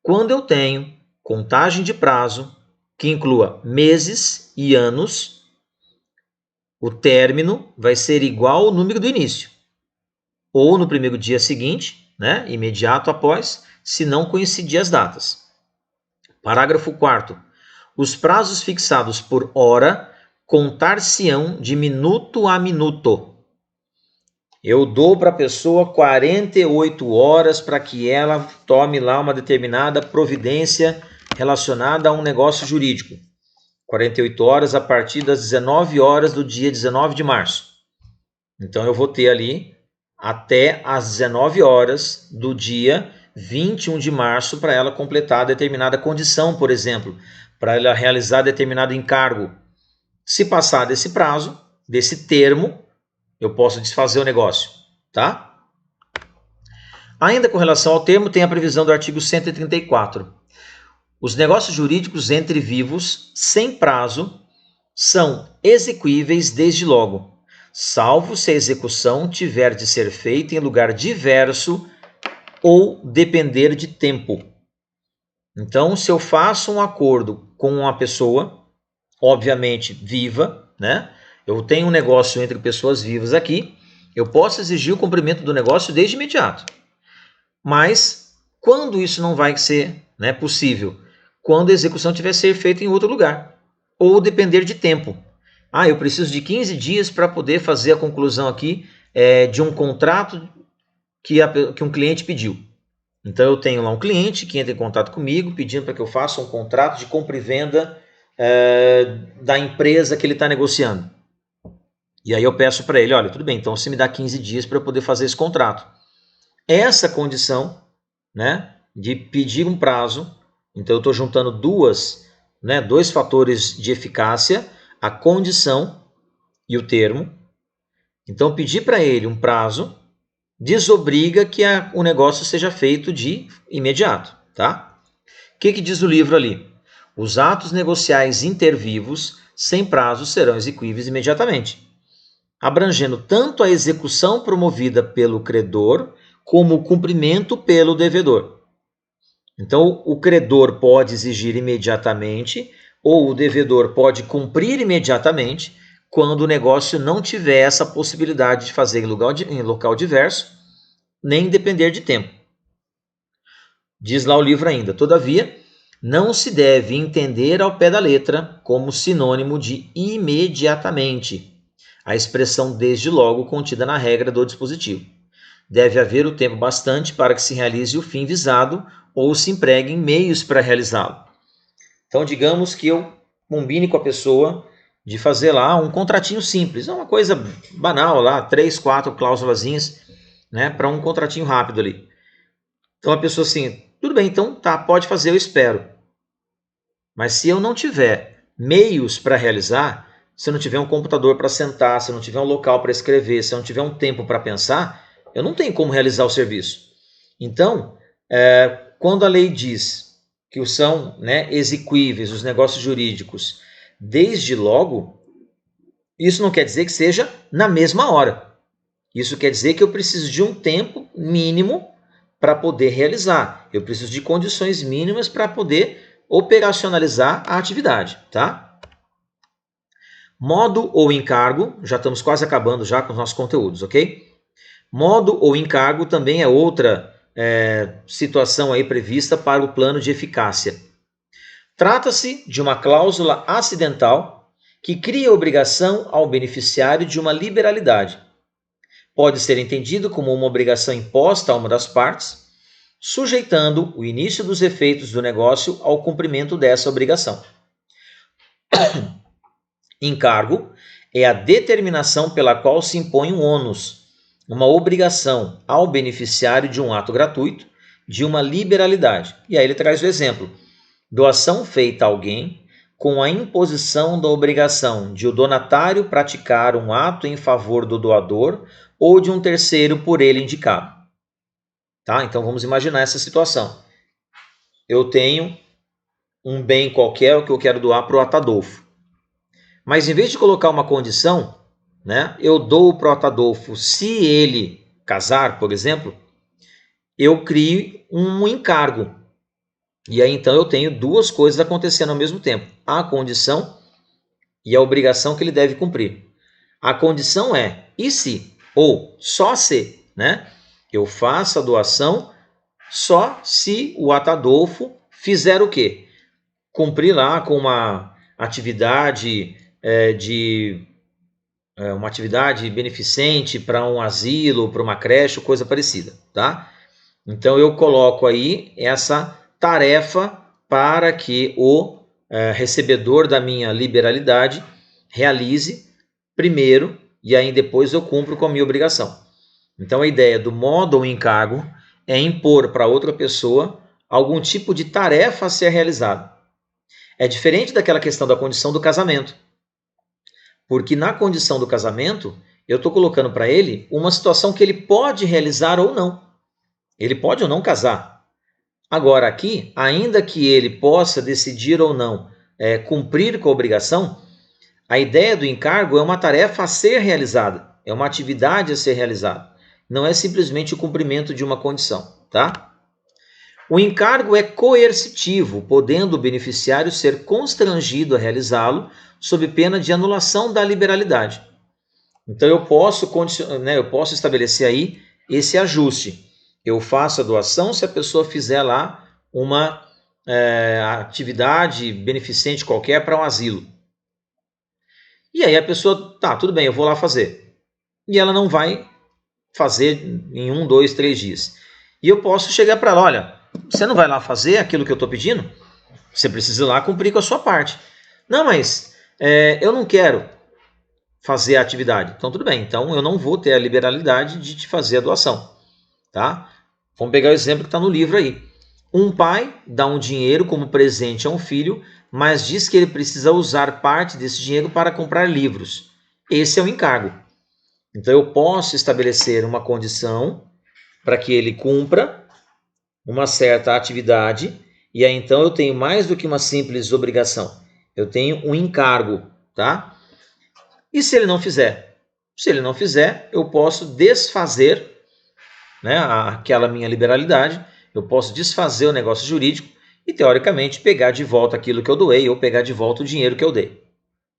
Quando eu tenho contagem de prazo que inclua meses e anos, o término vai ser igual ao número do início, ou no primeiro dia seguinte, né, imediato após, se não coincidir as datas. Parágrafo 4º. Os prazos fixados por hora contar-se-ão de minuto a minuto. Eu dou para a pessoa 48 horas para que ela tome lá uma determinada providência relacionada a um negócio jurídico. 48 horas a partir das 19 horas do dia 19 de março. Então eu vou ter ali até às 19 horas do dia 21 de março para ela completar determinada condição, por exemplo, para ela realizar determinado encargo. Se passar desse prazo, desse termo, eu posso desfazer o negócio, tá? Ainda com relação ao termo, tem a previsão do artigo 134. Os negócios jurídicos entre vivos, sem prazo, são exequíveis desde logo, salvo se a execução tiver de ser feita em lugar diverso ou depender de tempo. Então, se eu faço um acordo com uma pessoa, obviamente viva, né? Eu tenho um negócio entre pessoas vivas aqui, eu posso exigir o cumprimento do negócio desde imediato. Mas quando isso não vai ser, né, possível? Quando a execução tiver que ser feita em outro lugar. Ou depender de tempo. Eu preciso de 15 dias para poder fazer a conclusão aqui de um contrato que um cliente pediu. Então eu tenho lá um cliente que entra em contato comigo pedindo para que eu faça um contrato de compra e venda da empresa que ele está negociando. E aí eu peço para ele, olha, tudo bem, então você me dá 15 dias para eu poder fazer esse contrato. Essa condição, né, de pedir um prazo, então eu estou juntando dois fatores de eficácia, a condição e o termo. Então pedir para ele um prazo desobriga que o negócio seja feito de imediato, tá? O que diz o livro ali? Os atos negociais intervivos sem prazo serão execuíveis imediatamente, abrangendo tanto a execução promovida pelo credor como o cumprimento pelo devedor. Então, o credor pode exigir imediatamente ou o devedor pode cumprir imediatamente quando o negócio não tiver essa possibilidade de fazer em local diverso, nem depender de tempo. Diz lá o livro ainda, todavia, não se deve entender ao pé da letra como sinônimo de imediatamente, a expressão desde logo contida na regra do dispositivo. Deve haver o tempo bastante para que se realize o fim visado ou se empreguem meios para realizá-lo. Então, digamos que eu combine com a pessoa de fazer lá um contratinho simples, uma coisa banal lá, 3, 4 cláusulazinhas, né, para um contratinho rápido ali. Então a pessoa assim, tudo bem, então tá, pode fazer, eu espero. Mas se eu não tiver meios para realizar, se eu não tiver um computador para sentar, se eu não tiver um local para escrever, se eu não tiver um tempo para pensar, eu não tenho como realizar o serviço. Então, quando a lei diz que são, né, exequíveis os negócios jurídicos desde logo, isso não quer dizer que seja na mesma hora. Isso quer dizer que eu preciso de um tempo mínimo para poder realizar. Eu preciso de condições mínimas para poder operacionalizar a atividade, tá? Modo ou encargo, já estamos quase acabando já com os nossos conteúdos, ok? Modo ou encargo também é outra situação aí prevista para o plano de eficácia. Trata-se de uma cláusula acidental que cria obrigação ao beneficiário de uma liberalidade. Pode ser entendido como uma obrigação imposta a uma das partes, sujeitando o início dos efeitos do negócio ao cumprimento dessa obrigação. Encargo é a determinação pela qual se impõe um ônus, uma obrigação ao beneficiário de um ato gratuito, de uma liberalidade. E aí ele traz o exemplo: doação feita a alguém com a imposição da obrigação de o donatário praticar um ato em favor do doador ou de um terceiro por ele indicado. Tá? Então vamos imaginar essa situação. Eu tenho um bem qualquer que eu quero doar para o Atadolfo. Mas em vez de colocar uma condição, né, eu dou para o Atadolfo se ele casar, por exemplo, eu crio um encargo. E aí então eu tenho duas coisas acontecendo ao mesmo tempo. A condição e a obrigação que ele deve cumprir. A condição é, e se, ou só se, né? Eu faço a doação só se o Atadolfo fizer o quê? Cumprir lá com uma atividade uma atividade beneficente para um asilo, para uma creche, coisa parecida, tá? Então eu coloco aí essa tarefa para que o recebedor da minha liberalidade realize primeiro e aí depois eu cumpro com a minha obrigação. Então a ideia do modo ou encargo é impor para outra pessoa algum tipo de tarefa a ser realizada. É diferente daquela questão da condição do casamento. Porque na condição do casamento, eu estou colocando para ele uma situação que ele pode realizar ou não. Ele pode ou não casar. Agora aqui, ainda que ele possa decidir ou não cumprir com a obrigação, a ideia do encargo é uma tarefa a ser realizada, é uma atividade a ser realizada. Não é simplesmente o cumprimento de uma condição. tá? O encargo é coercitivo, podendo o beneficiário ser constrangido a realizá-lo sob pena de anulação da liberalidade. Então eu posso estabelecer aí esse ajuste. Eu faço a doação se a pessoa fizer lá uma atividade beneficente qualquer para um asilo. E aí a pessoa, tá, tudo bem, eu vou lá fazer. E ela não vai fazer em 1, 2, 3 dias. E eu posso chegar para ela, olha, você não vai lá fazer aquilo que eu estou pedindo? Você precisa ir lá cumprir com a sua parte. Não, mas eu não quero fazer a atividade. Então tudo bem, então eu não vou ter a liberalidade de te fazer a doação. Tá? Vamos pegar o exemplo que está no livro aí. Um pai dá um dinheiro como presente a um filho, mas diz que ele precisa usar parte desse dinheiro para comprar livros. Esse é o encargo. Então eu posso estabelecer uma condição para que ele cumpra uma certa atividade, e aí então eu tenho mais do que uma simples obrigação. Eu tenho um encargo, tá? E se ele não fizer? Se ele não fizer, eu posso desfazer, né, aquela minha liberalidade, eu posso desfazer o negócio jurídico e, teoricamente, pegar de volta aquilo que eu doei ou pegar de volta o dinheiro que eu dei.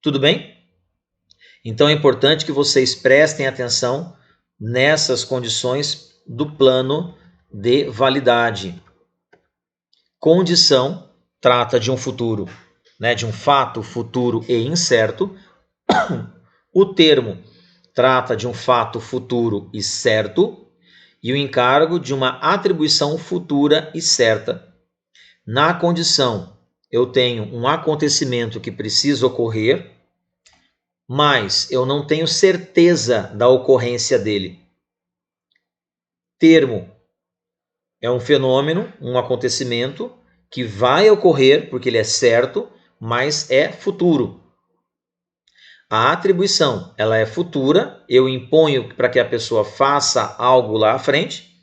Tudo bem? Então é importante que vocês prestem atenção nessas condições do plano de validade. Condição trata de um futuro, né, de um fato futuro e incerto. O termo trata de um fato futuro e certo, e o encargo de uma atribuição futura e certa. Na condição, eu tenho um acontecimento que precisa ocorrer, mas eu não tenho certeza da ocorrência dele. Termo é um fenômeno, um acontecimento que vai ocorrer porque ele é certo, mas é futuro. A atribuição, ela é futura, eu imponho para que a pessoa faça algo lá à frente,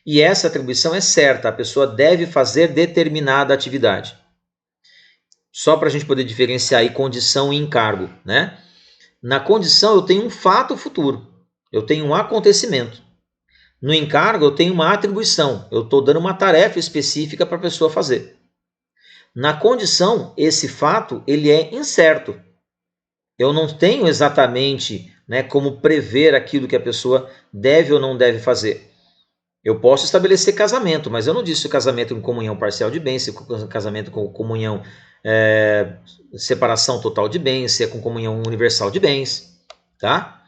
e essa atribuição é certa, a pessoa deve fazer determinada atividade. Só para a gente poder diferenciar aí condição e encargo, né? Na condição eu tenho um fato futuro, eu tenho um acontecimento. No encargo eu tenho uma atribuição, eu estou dando uma tarefa específica para a pessoa fazer. Na condição, esse fato ele é incerto. Eu não tenho exatamente, né, como prever aquilo que a pessoa deve ou não deve fazer. Eu posso estabelecer casamento, mas eu não disse se o casamento com comunhão parcial de bens, se o casamento com comunhão separação total de bens, se é com comunhão universal de bens, tá?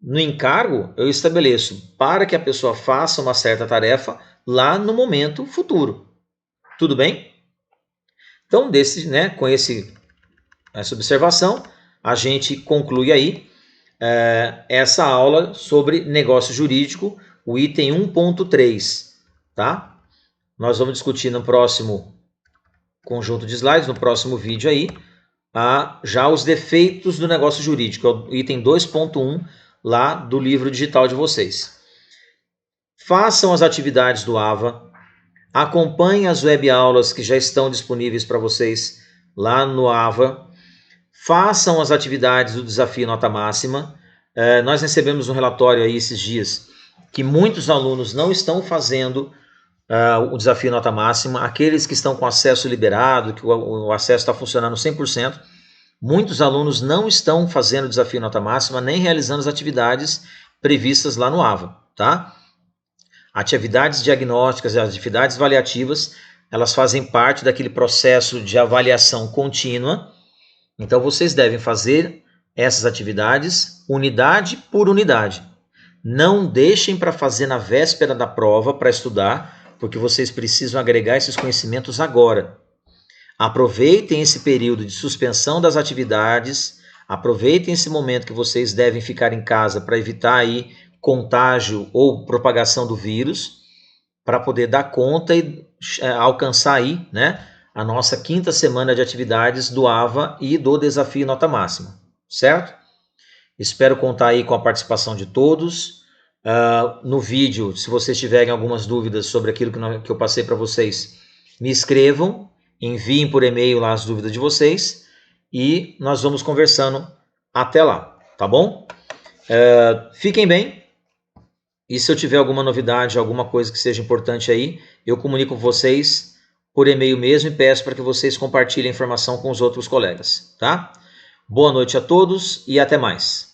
No encargo, eu estabeleço para que a pessoa faça uma certa tarefa lá no momento futuro. Tudo bem? Então, com essa observação, a gente conclui aí essa aula sobre negócio jurídico, o item 1.3, tá? Nós vamos discutir no próximo conjunto de slides, no próximo vídeo aí, já os defeitos do negócio jurídico, é o item 2.1 lá do livro digital de vocês. Façam as atividades do AVA, acompanhem as webaulas que já estão disponíveis para vocês lá no AVA, façam as atividades do Desafio Nota Máxima. Nós recebemos um relatório aí esses dias que muitos alunos não estão fazendo o Desafio Nota Máxima, aqueles que estão com acesso liberado, que o acesso está funcionando 100%, muitos alunos não estão fazendo o Desafio Nota Máxima, nem realizando as atividades previstas lá no AVA, tá? Atividades diagnósticas e atividades avaliativas, elas fazem parte daquele processo de avaliação contínua. Então, vocês devem fazer essas atividades unidade por unidade. Não deixem para fazer na véspera da prova para estudar, porque vocês precisam agregar esses conhecimentos agora. Aproveitem esse período de suspensão das atividades, aproveitem esse momento que vocês devem ficar em casa para evitar aí contágio ou propagação do vírus, para poder dar conta e alcançar aí, né, a nossa 5ª semana de atividades do AVA e do Desafio Nota Máxima, certo? Espero contar aí com a participação de todos. No vídeo, se vocês tiverem algumas dúvidas sobre aquilo que eu passei para vocês, me escrevam, enviem por e-mail lá as dúvidas de vocês e nós vamos conversando até lá, tá bom? Fiquem bem E se eu tiver alguma novidade, alguma coisa que seja importante aí, eu comunico com vocês por e-mail mesmo e peço para que vocês compartilhem a informação com os outros colegas, tá? Boa noite a todos e até mais.